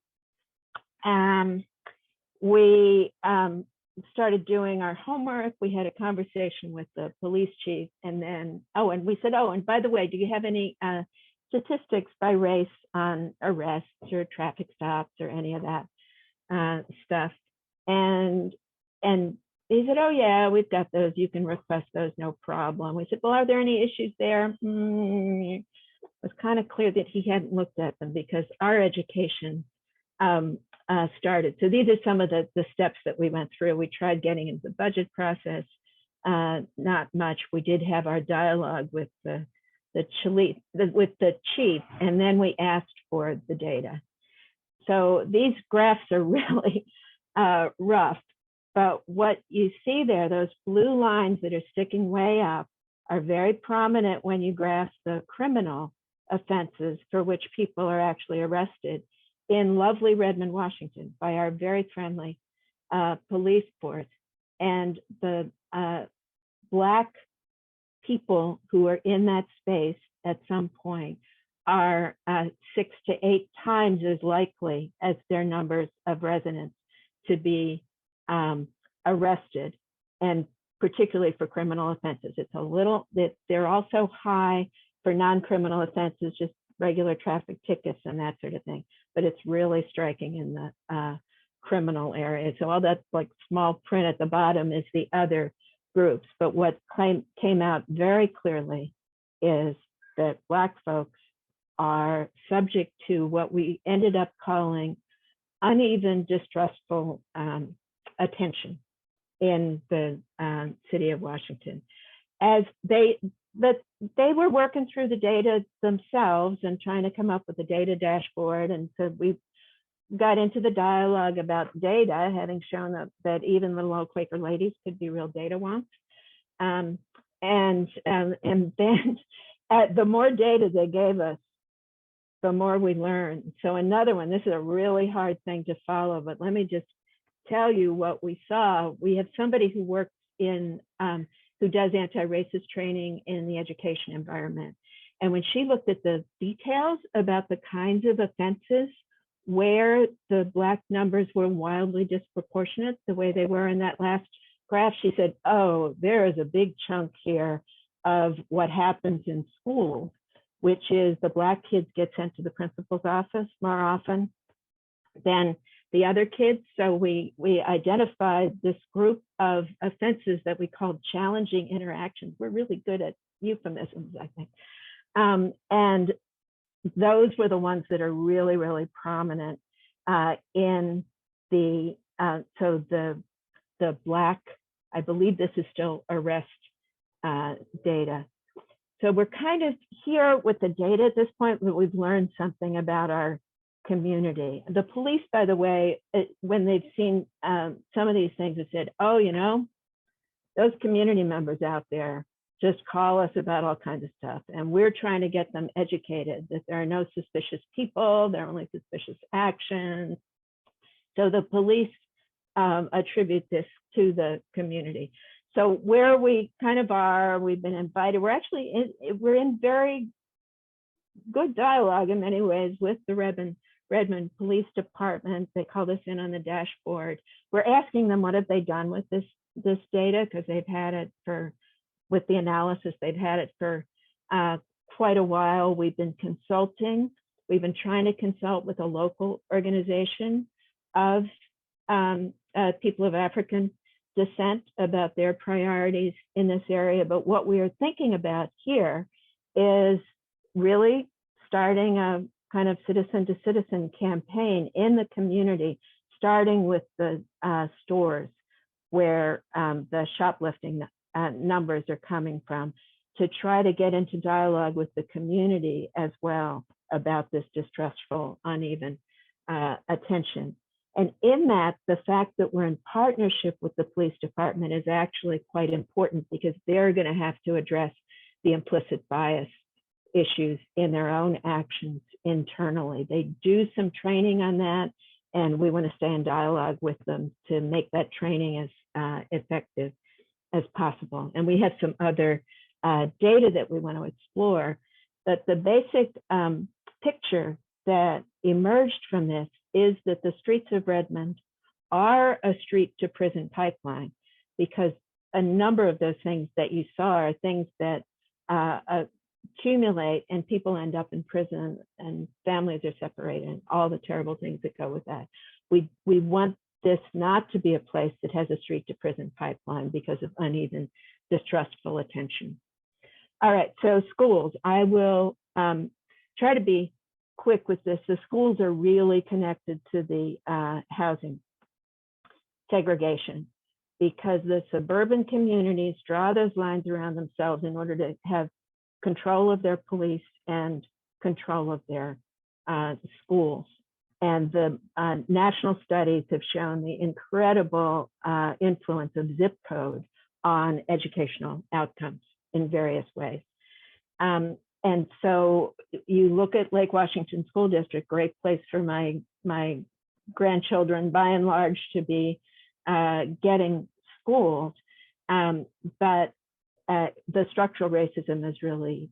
We started doing our homework. We had a conversation with the police chief, and then, and we said, and by the way, do you have any statistics by race on arrests or traffic stops or any of that stuff? And he said, yeah, we've got those. You can request those, no problem. We said, well, are there any issues there? It was kind of clear that he hadn't looked at them because our education started. So these are some of the steps that we went through. We tried getting into the budget process, not much. We did have our dialogue with the chief, and then we asked for the data. So these graphs are really rough, but what you see there, those blue lines that are sticking way up, are very prominent when you graph the criminal offenses for which people are actually arrested in lovely Redmond, Washington, by our very friendly police force. And the Black people who are in that space at some point are 6 to 8 times as likely as their numbers of residents to be arrested, and particularly for criminal offenses. It's a little, they're also high for non-criminal offenses, just regular traffic tickets and that sort of thing, but it's really striking in the criminal area. So all that like small print at the bottom is the other groups, but what came out very clearly is that Black folks are subject to what we ended up calling uneven, distrustful attention in the city of Washington. As they were working through the data themselves and trying to come up with a data dashboard. And so we got into the dialogue about data, having shown that even little old Quaker ladies could be real data wonks. And then the more data they gave us, the more we learned. So another one, this is a really hard thing to follow, but let me just tell you what we saw. We have somebody who works in, who does anti-racist training in the education environment. And when she looked at the details about the kinds of offenses where the Black numbers were wildly disproportionate, the way they were in that last graph, she said, oh, there is a big chunk here of what happens in schools, which is the Black kids get sent to the principal's office more often than the other kids. So we identified this group of offenses that we called challenging interactions. We're really good at euphemisms, I think. And those were the ones that are really, really prominent in the, so the Black, I believe this is still arrest data. So we're kind of here with the data at this point, but we've learned something about our community. The police, by the way, when they've seen some of these things, have said, oh, you know, those community members out there just call us about all kinds of stuff. And we're trying to get them educated that there are no suspicious people, there are only suspicious actions. So the police attribute this to the community. So where we kind of are, we've been invited, we're in very good dialogue in many ways with the Redmond Police Department. They called us in on the dashboard. We're asking them what have they done with this data, because they've had it with the analysis, they've had it for quite a while. We've been consulting. We've been trying to consult with a local organization of people of African descent about their priorities in this area. But what we are thinking about here is really starting a kind of citizen to citizen campaign in the community, starting with the stores where the shoplifting numbers are coming from, to try to get into dialogue with the community as well about this distrustful, uneven attention. And in that, the fact that we're in partnership with the police department is actually quite important, because they're going to have to address the implicit bias issues in their own actions internally. They do some training on that, and we want to stay in dialogue with them to make that training as effective as possible. And we have some other data that we want to explore, but the basic picture that emerged from this is that the streets of Redmond are a street to prison pipeline, because a number of those things that you saw are things that accumulate and people end up in prison and families are separated and all the terrible things that go with that. We want this not to be a place that has a street to prison pipeline because of uneven, distrustful attention. All right, so schools. I will try to be quick with this. The schools are really connected to the housing segregation, because the suburban communities draw those lines around themselves in order to have control of their police and control of their schools. And the national studies have shown the incredible influence of zip code on educational outcomes in various ways. And so you look at Lake Washington School District, great place for my grandchildren, by and large, to be getting schooled. But the structural racism is really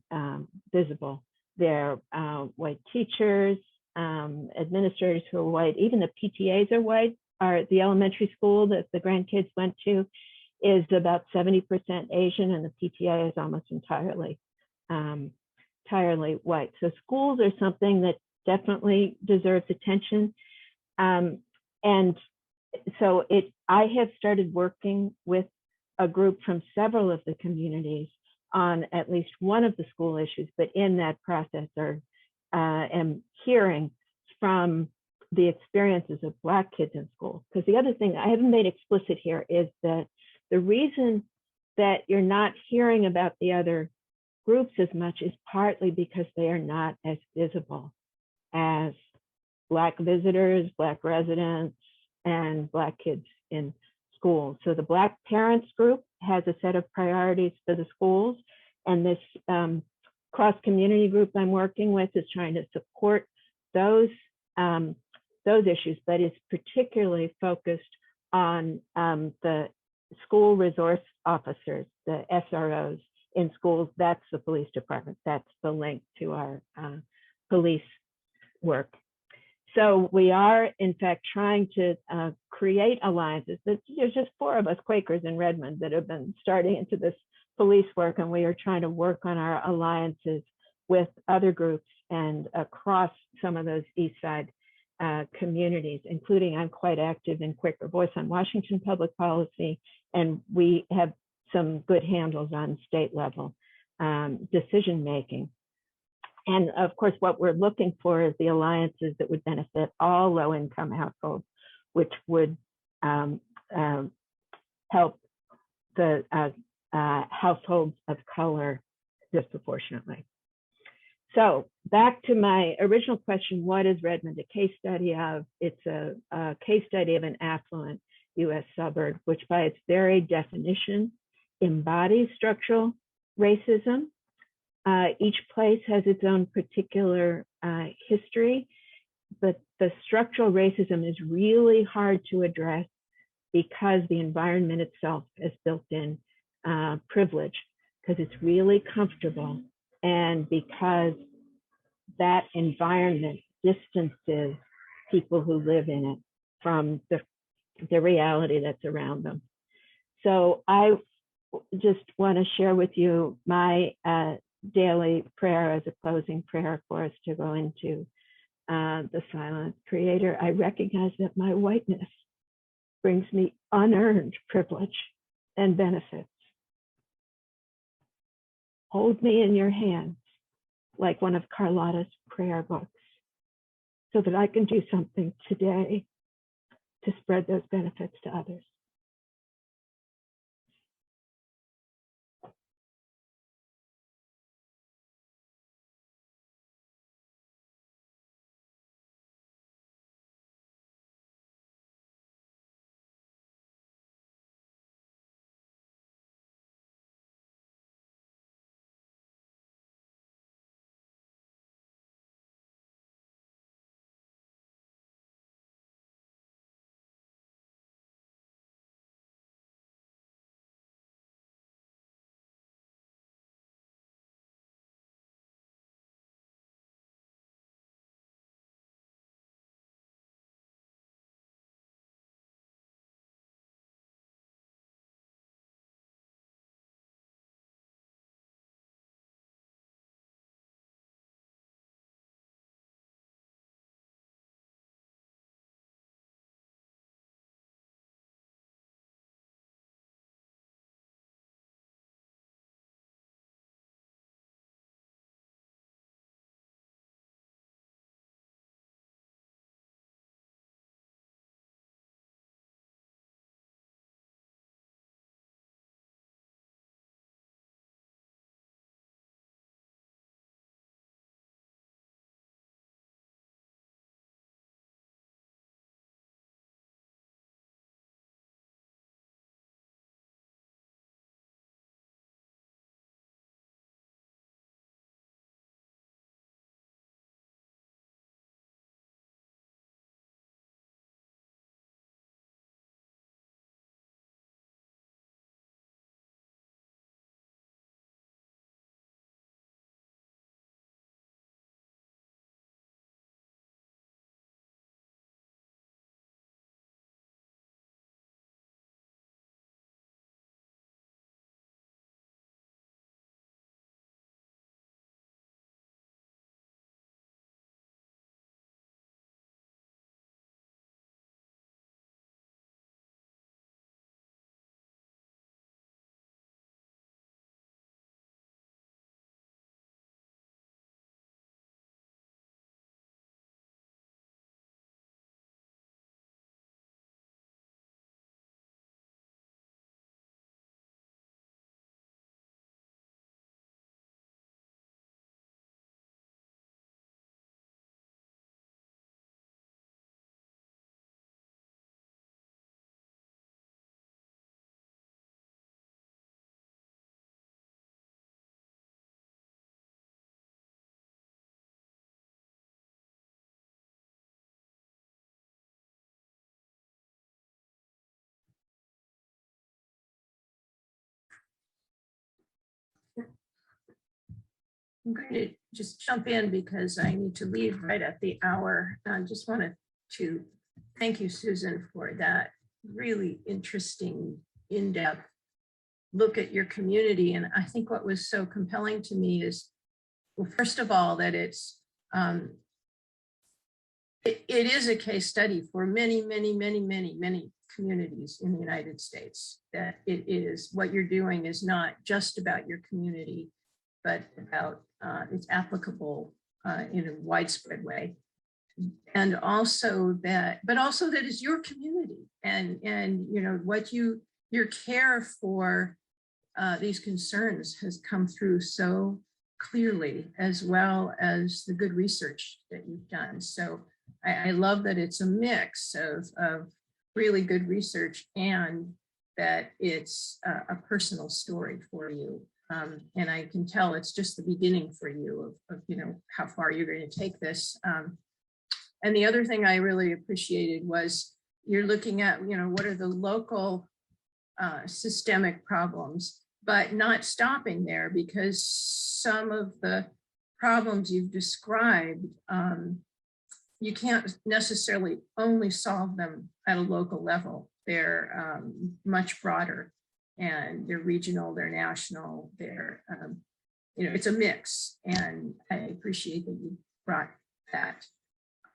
visible. There are white teachers, administrators who are white, even the PTAs are white. The elementary school that the grandkids went to is about 70% Asian, and the PTA is almost entirely white. So schools are something that definitely deserves attention. And so I have started working with a group from several of the communities on at least one of the school issues, but in that process am hearing from the experiences of Black kids in school. Because the other thing I haven't made explicit here is that the reason that you're not hearing about the other groups as much is partly because they are not as visible as Black visitors, Black residents, and Black kids in schools. So the Black parents group has a set of priorities for the schools, and this cross-community group I'm working with is trying to support those issues, but is particularly focused on the school resource officers, the SROs in schools. That's the police department. That's the link to our police work. So we are, in fact, trying to create alliances. There's just 4 of us Quakers in Redmond that have been starting into this police work, and we are trying to work on our alliances with other groups and across some of those Eastside communities, including I'm quite active in Quaker Voice on Washington public policy, and we have some good handles on state level decision making. And of course, what we're looking for is the alliances that would benefit all low-income households, which would help the households of color disproportionately. So back to my original question, what is Redmond a case study of? It's a case study of an affluent US suburb, which by its very definition embodies structural racism. Each place has its own particular history, but the structural racism is really hard to address because the environment itself has built in privilege, because it's really comfortable, and because that environment distances people who live in it from the reality that's around them. So I just want to share with you my daily prayer as a closing prayer for us to go into the silent. Creator, I recognize that my whiteness brings me unearned privilege and benefits. Hold me in your hands like one of Carlotta's prayer books so that I can do something today to spread those benefits to others. I'm going to just jump in because I need to leave right at the hour. I just wanted to thank you, Susan, for that really interesting, in-depth look at your community. And I think what was so compelling to me is, well, first of all, that it is a case study for many, many, many, many, many communities in the United States, that it is, what you're doing is not just about your community, but about it's applicable in a widespread way. And also that, but also that is your community, and you know, what your care for these concerns has come through so clearly, as well as the good research that you've done. So I love that it's a mix of really good research and that it's a personal story for you. And I can tell it's just the beginning for you of you know, how far you're going to take this. And the other thing I really appreciated was you're looking at, you know, what are the local systemic problems, but not stopping there, because some of the problems you've described, you can't necessarily only solve them at a local level. They're much broader, and they're regional, they're national, they're, you know, it's a mix. And I appreciate that you brought that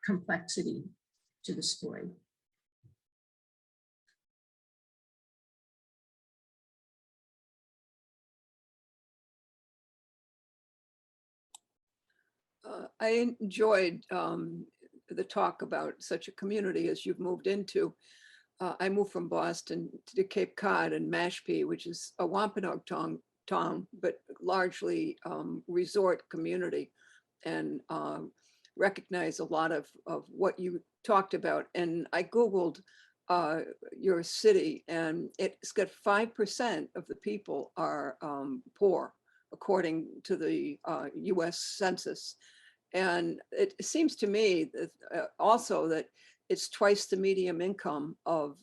complexity to the story. I enjoyed the talk about such a community as you've moved into. I moved from Boston to Cape Cod and Mashpee, which is a Wampanoag town, but largely resort community, and recognize a lot of what you talked about. And I Googled your city, and it's got 5% of the people are poor, according to the US Census. And it seems to me that also that it's twice the median income of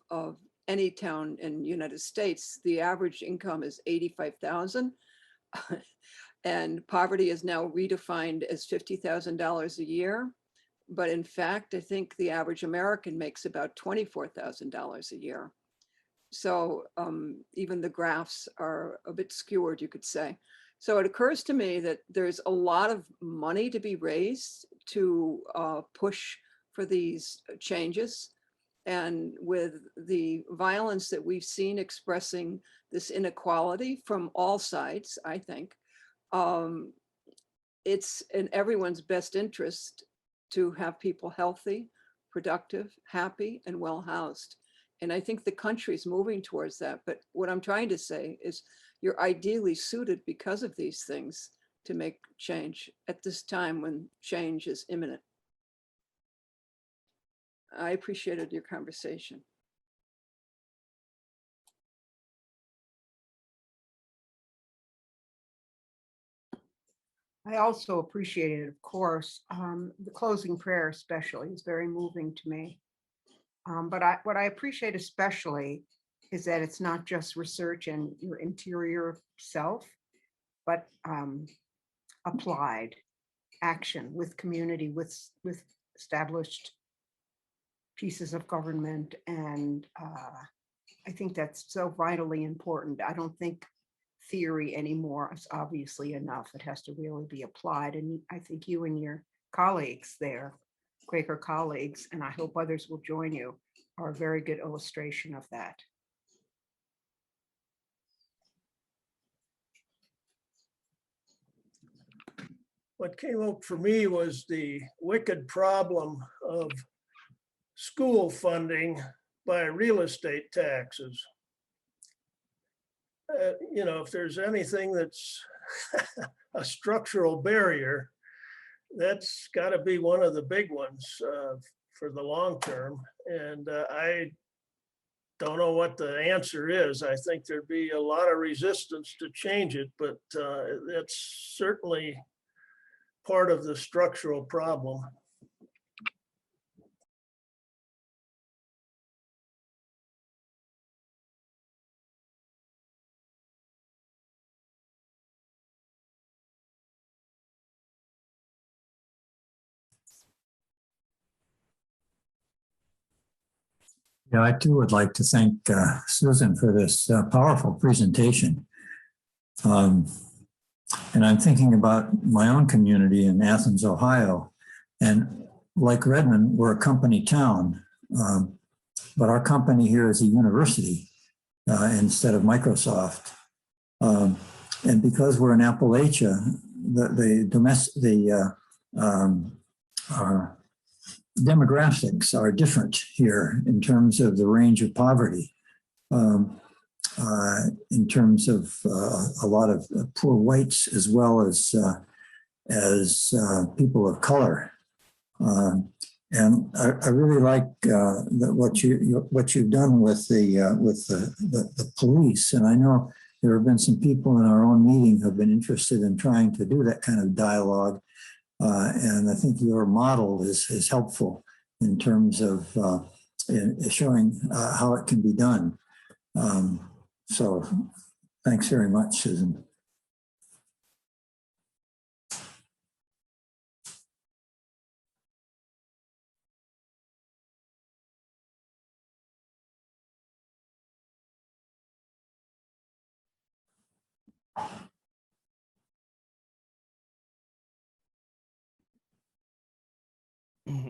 any town in the United States. The average income is $85,000. And poverty is now redefined as $50,000 a year. But in fact, I think the average American makes about $24,000 a year. So even the graphs are a bit skewed, you could say. So it occurs to me that there's a lot of money to be raised to push for these changes. And with the violence that we've seen expressing this inequality from all sides, I think, it's in everyone's best interest to have people healthy, productive, happy, and well housed. And I think the country's moving towards that. But what I'm trying to say is you're ideally suited because of these things to make change at this time when change is imminent. I appreciated your conversation. I also appreciated, of course, the closing prayer especially is very moving to me. But what I appreciate especially is that it's not just research and your interior self, but applied action with community, with established pieces of government. And I think that's so vitally important. I don't think theory anymore is obviously enough. It has to really be applied. And I think you and your colleagues there, Quaker colleagues, and I hope others will join you, are a very good illustration of that. What came up for me was the wicked problem of school funding by real estate taxes. You know, if there's anything that's a structural barrier, that's got to be one of the big ones for the long term. And I don't know what the answer is. I think there'd be a lot of resistance to change it, but that's certainly part of the structural problem. Yeah, I too would like to thank Susan for this powerful presentation. And I'm thinking about my own community in Athens, Ohio. And like Redmond, we're a company town, but our company here is a university instead of Microsoft. And because we're in Appalachia, our demographics are different here in terms of the range of poverty, in terms of a lot of poor whites as well as people of color. And I really like what you've done with the police. And I know there have been some people in our own meeting who have been interested in trying to do that kind of dialogue. And I think your model is helpful in terms of in showing how it can be done. So thanks very much, Susan.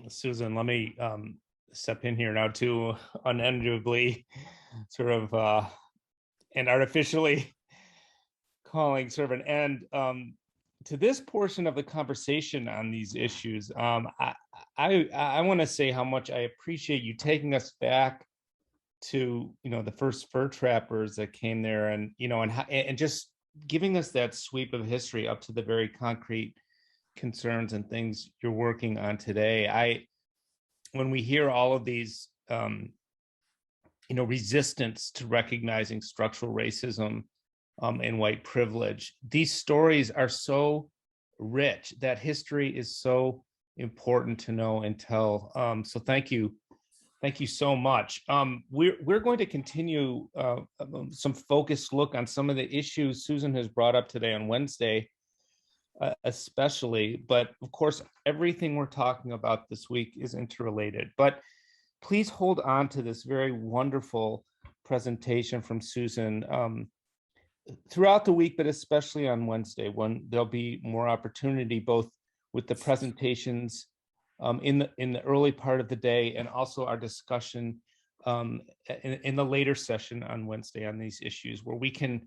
Susan, let me step in here now to unenviably sort of and artificially calling sort of an end to this portion of the conversation on these issues. I want to say how much I appreciate you taking us back to the first fur trappers that came there, and and just giving us that sweep of history up to the very concrete concerns and things you're working on today. When we hear all of these resistance to recognizing structural racism and white privilege, these stories are so rich. That history is so important to know and tell. So thank you so much. We're going to continue some focused look on some of the issues Susan has brought up today on Wednesday, especially, but of course, everything we're talking about this week is interrelated. But please hold on to this very wonderful presentation from Susan throughout the week, but especially on Wednesday, when there'll be more opportunity, both with the presentations in the early part of the day, and also our discussion in the later session on Wednesday on these issues, where we can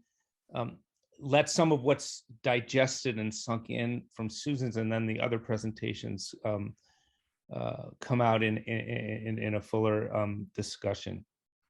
let some of what's digested and sunk in from Susan's and then the other presentations come out in a fuller discussion.